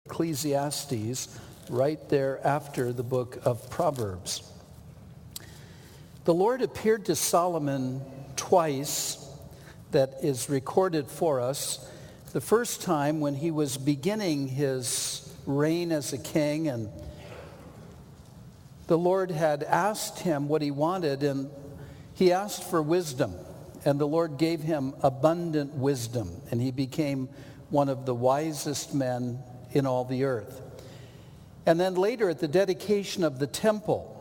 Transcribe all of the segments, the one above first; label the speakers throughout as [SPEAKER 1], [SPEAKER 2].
[SPEAKER 1] Ecclesiastes, right there after the book of Proverbs. The Lord appeared to Solomon twice, that is recorded for us. The first time when he was beginning his reign as a king, and the Lord had asked him what he wanted, and he asked for wisdom, and the Lord gave him abundant wisdom, and he became one of the wisest men in all the earth. And then later at the dedication of the temple,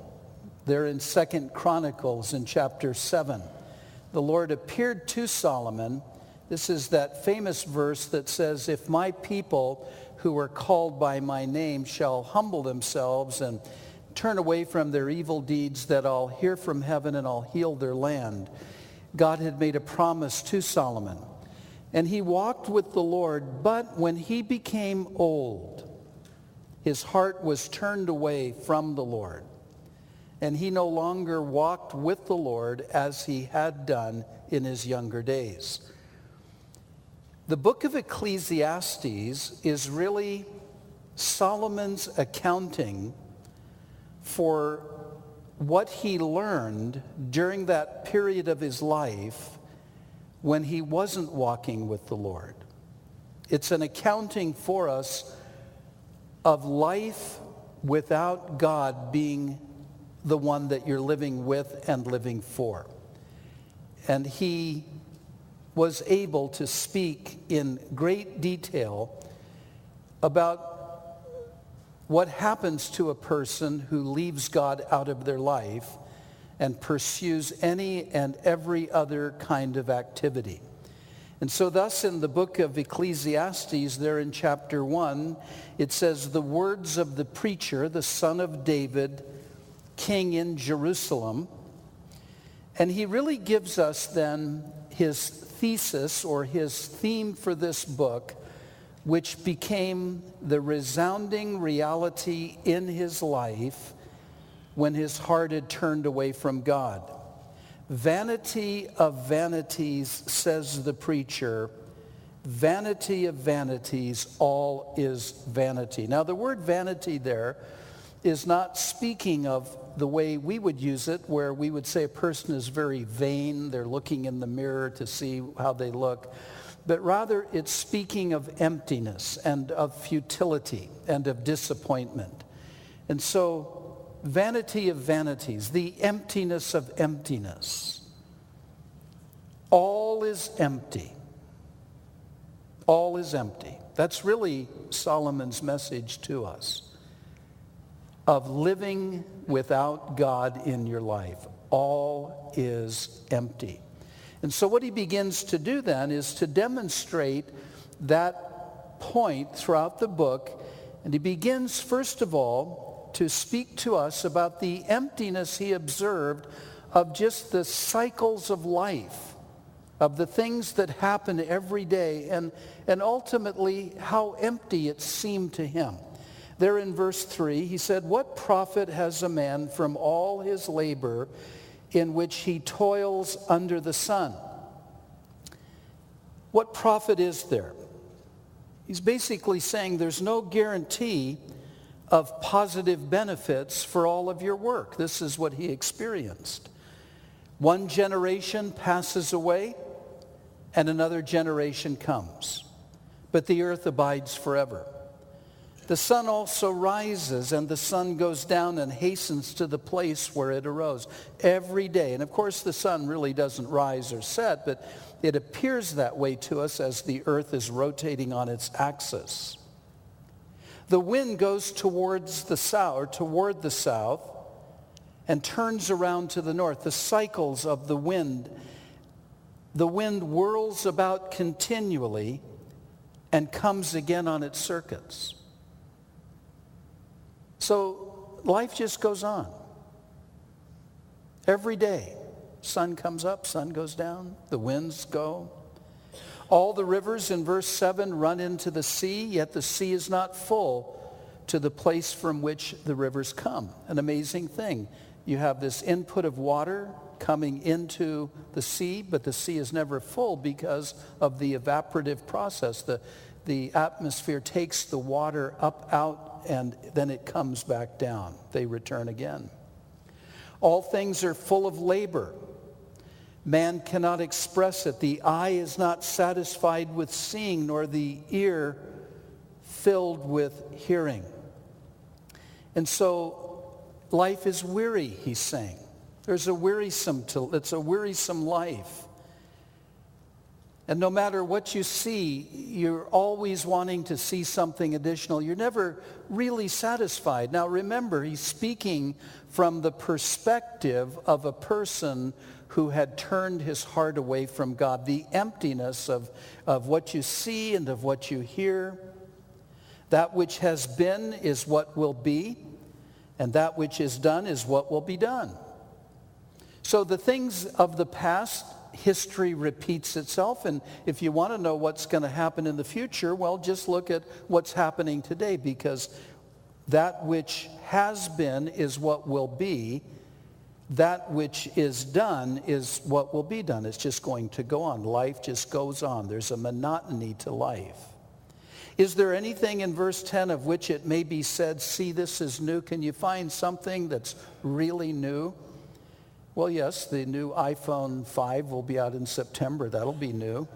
[SPEAKER 1] there in 2 Chronicles in chapter 7, the Lord appeared to Solomon. This is that famous verse that says, "If my people who are called by my name shall humble themselves and turn away from their evil deeds, that I'll hear from heaven and I'll heal their land." God had made a promise to Solomon. And he walked with the Lord, but when he became old, his heart was turned away from the Lord. And he no longer walked with the Lord as he had done in his younger days. The book of Ecclesiastes is really Solomon's accounting for what he learned during that period of his life when he wasn't walking with the Lord. It's an accounting for us of life without God being the one that you're living with and living for. And he was able to speak in great detail about what happens to a person who leaves God out of their life and pursues any and every other kind of activity. And so thus in the book of Ecclesiastes, there in chapter 1, it says, "The words of the preacher, the son of David, king in Jerusalem." And he really gives us then his thesis or his theme for this book, which became the resounding reality in his life when his heart had turned away from God. "Vanity of vanities, says the preacher, vanity of vanities, all is vanity." Now the word vanity there is not speaking of the way we would use it, where we would say a person is very vain, they're looking in the mirror to see how they look. But rather it's speaking of emptiness and of futility and of disappointment. And so vanity of vanities, the emptiness of emptiness. All is empty. All is empty. That's really Solomon's message to us of living without God in your life. All is empty. And so what he begins to do then is to demonstrate that point throughout the book. And he begins, first of all, to speak to us about the emptiness he observed of just the cycles of life, of the things that happen every day, and ultimately how empty it seemed to him. There in verse 3, he said, "What profit has a man from all his labor in which he toils under the sun?" What profit is there? He's basically saying there's no guarantee of positive benefits for all of your work. This is what he experienced. One generation passes away and another generation comes, but the earth abides forever. The sun also rises and the sun goes down and hastens to the place where it arose every day. And of course the sun really doesn't rise or set, but it appears that way to us as the earth is rotating on its axis. The wind goes toward the south and turns around to the north. The cycles of the wind whirls about continually and comes again on its circuits. So life just goes on. Every day, sun comes up, sun goes down, the winds go. All the rivers in verse 7 run into the sea, yet the sea is not full to the place from which the rivers come. An amazing thing. You have this input of water coming into the sea, but the sea is never full because of the evaporative process. the atmosphere takes the water up out and then it comes back down. They return again. All things are full of labor. Man cannot express it. The eye is not satisfied with seeing, nor the ear filled with hearing. And so life is weary, he's saying. It's a wearisome life. And no matter what you see, you're always wanting to see something additional. You're never really satisfied. Now remember, he's speaking from the perspective of a person who had turned his heart away from God. The emptiness of what you see and of what you hear. That which has been is what will be, and that which is done is what will be done. So the things of the past, history repeats itself, and if you want to know what's going to happen in the future, well, just look at what's happening today, because that which has been is what will be. That which is done is what will be done. It's just going to go on. Life just goes on. There's a monotony to life. Is there anything in verse 10 of which it may be said, see, this is new? Can you find something that's really new? Well, yes, the new iPhone 5 will be out in September. That'll be new.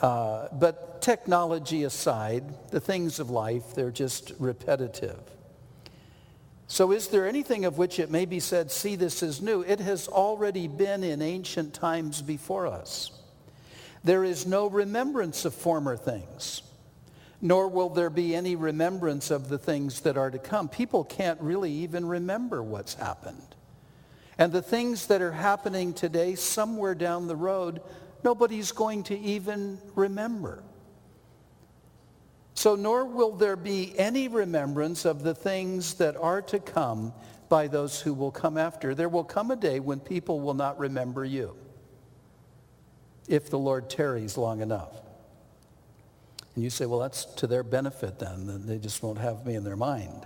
[SPEAKER 1] But technology aside, the things of life, they're just repetitive. So is there anything of which it may be said, see, this is new? It has already been in ancient times before us. There is no remembrance of former things, nor will there be any remembrance of the things that are to come. People can't really even remember what's happened. And the things that are happening today, somewhere down the road, nobody's going to even remember. So nor will there be any remembrance of the things that are to come by those who will come after. There will come a day when people will not remember you, if the Lord tarries long enough. And you say, well, that's to their benefit then. They just won't have me in their mind.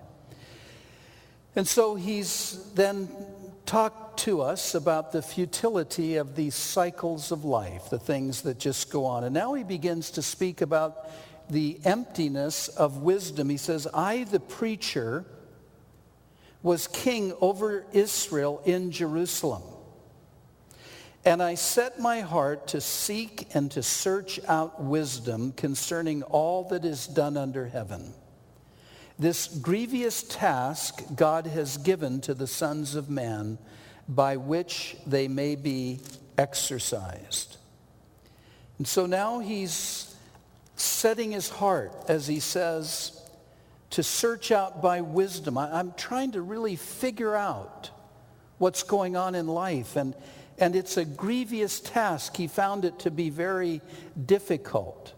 [SPEAKER 1] And so he's then talked to us about the futility of these cycles of life, the things that just go on. And now he begins to speak about the emptiness of wisdom. He says, I, the preacher, was king over Israel in Jerusalem. And I set my heart to seek and to search out wisdom concerning all that is done under heaven. This grievous task God has given to the sons of man, by which they may be exercised. And so now he's setting his heart, as he says, to search out by wisdom. I'm trying to really figure out what's going on in life. And it's a grievous task. He found it to be very difficult.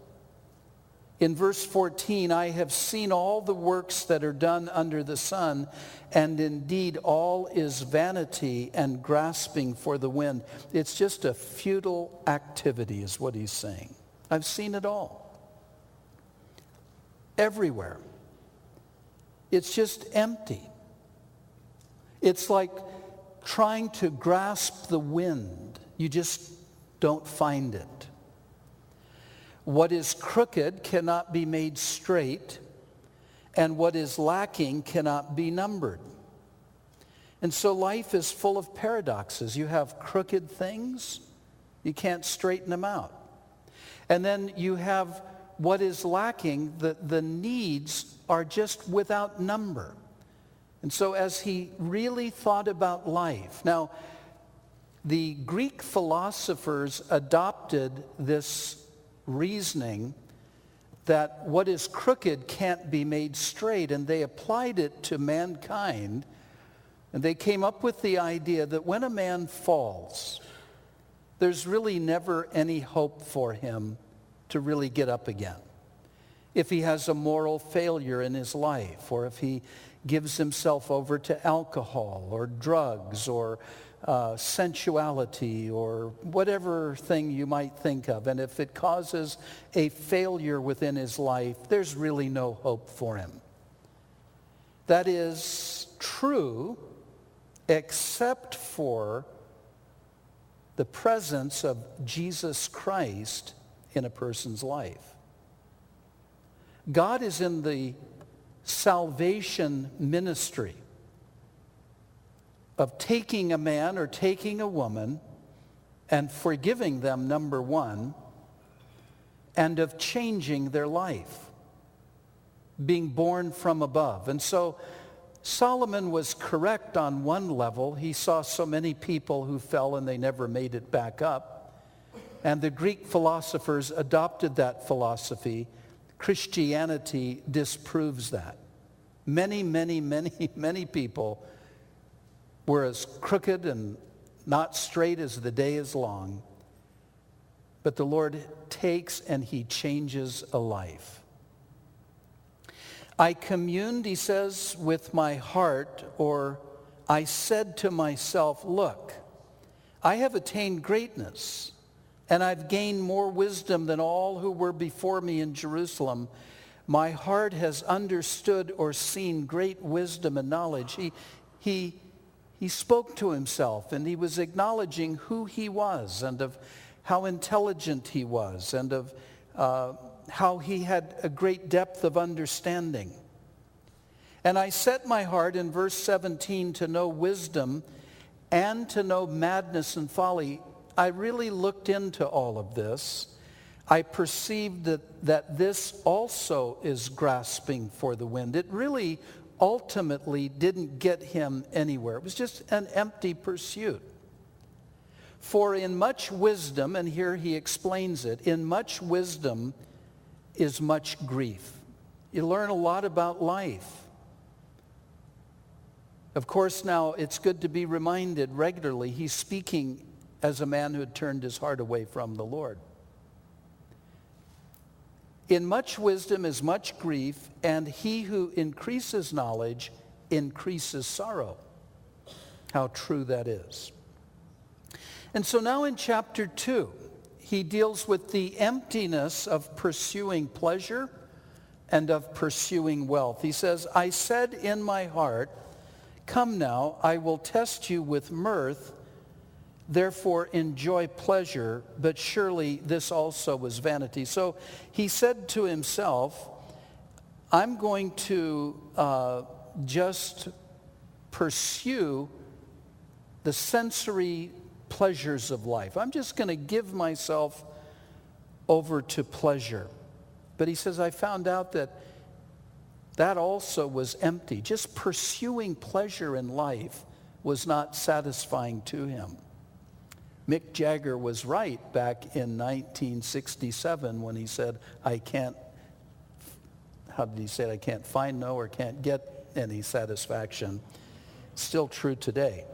[SPEAKER 1] In verse 14, I have seen all the works that are done under the sun, and indeed all is vanity and grasping for the wind. It's just a futile activity is what he's saying. I've seen it all. Everywhere. It's just empty. It's like trying to grasp the wind. You just don't find it. What is crooked cannot be made straight, and what is lacking cannot be numbered. And so life is full of paradoxes. You have crooked things, you can't straighten them out. And then you have what is lacking, the needs are just without number. And so as he really thought about life, now the Greek philosophers adopted this reasoning that what is crooked can't be made straight, and they applied it to mankind, and they came up with the idea that when a man falls, there's really never any hope for him to really get up again. If he has a moral failure in his life, or if he gives himself over to alcohol or drugs or sensuality or whatever thing you might think of, and if it causes a failure within his life, there's really no hope for him. That is true except for the presence of Jesus Christ in a person's life. God is in the salvation ministry of taking a man or taking a woman and forgiving them, number one, and of changing their life, being born from above. And so Solomon was correct on one level. He saw so many people who fell and they never made it back up. And the Greek philosophers adopted that philosophy. Christianity disproves that. Many, many, many, many people were as crooked and not straight as the day is long. But the Lord takes and he changes a life. I communed, he says, with my heart, or I said to myself, look, I have attained greatness, and I've gained more wisdom than all who were before me in Jerusalem. My heart has understood or seen great wisdom and knowledge. He spoke to himself, and he was acknowledging who he was and of how intelligent he was and of how he had a great depth of understanding. And I set my heart in verse 17 to know wisdom and to know madness and folly. I really looked into all of this. I perceived that this also is grasping for the wind. It really ultimately didn't get him anywhere. It was just an empty pursuit. For in much wisdom, and here he explains it, in much wisdom is much grief. You learn a lot about life. Of course, now it's good to be reminded regularly, he's speaking as a man who had turned his heart away from the Lord. In much wisdom is much grief, and he who increases knowledge increases sorrow. How true that is. And so now in chapter 2, he deals with the emptiness of pursuing pleasure and of pursuing wealth. He says, I said in my heart, come now, I will test you with mirth, therefore enjoy pleasure, but surely this also was vanity. So he said to himself, I'm going to just pursue the sensory pleasures of life. I'm just going to give myself over to pleasure. But he says, I found out that also was empty. Just pursuing pleasure in life was not satisfying to him. Mick Jagger was right back in 1967 when he said, I can't find no or can't get any satisfaction. Still true today.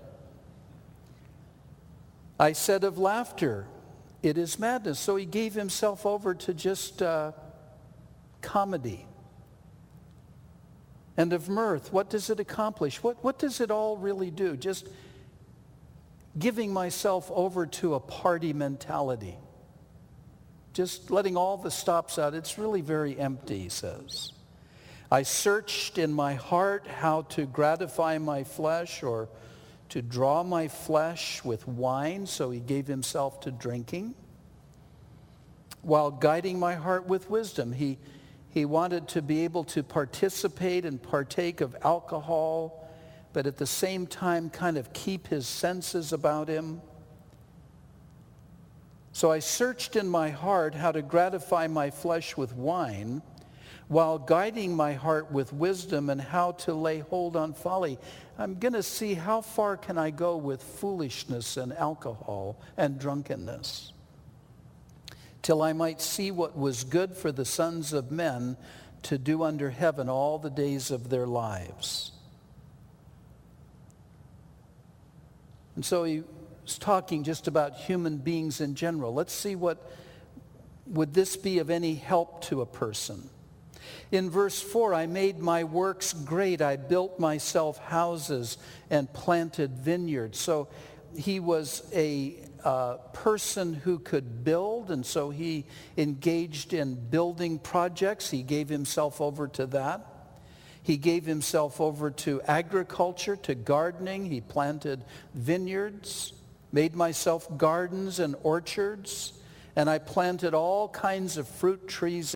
[SPEAKER 1] I said of laughter, it is madness. So he gave himself over to just comedy. And of mirth, what does it accomplish? What does it all really do? Just giving myself over to a party mentality. Just letting all the stops out. It's really very empty, he says. I searched in my heart how to gratify my flesh or to draw my flesh with wine, so he gave himself to drinking, while guiding my heart with wisdom. He wanted to be able to participate and partake of alcohol, but at the same time kind of keep his senses about him. So I searched in my heart how to gratify my flesh with wine, while guiding my heart with wisdom and how to lay hold on folly. I'm going to see how far can I go with foolishness and alcohol and drunkenness, till I might see what was good for the sons of men to do under heaven all the days of their lives. And so he was talking just about human beings in general. Let's see would this be of any help to a person. In verse 4, I made my works great. I built myself houses and planted vineyards. So he was a person who could build, and so he engaged in building projects. He gave himself over to that. He gave himself over to agriculture, to gardening. He planted vineyards, made myself gardens and orchards, and I planted all kinds of fruit trees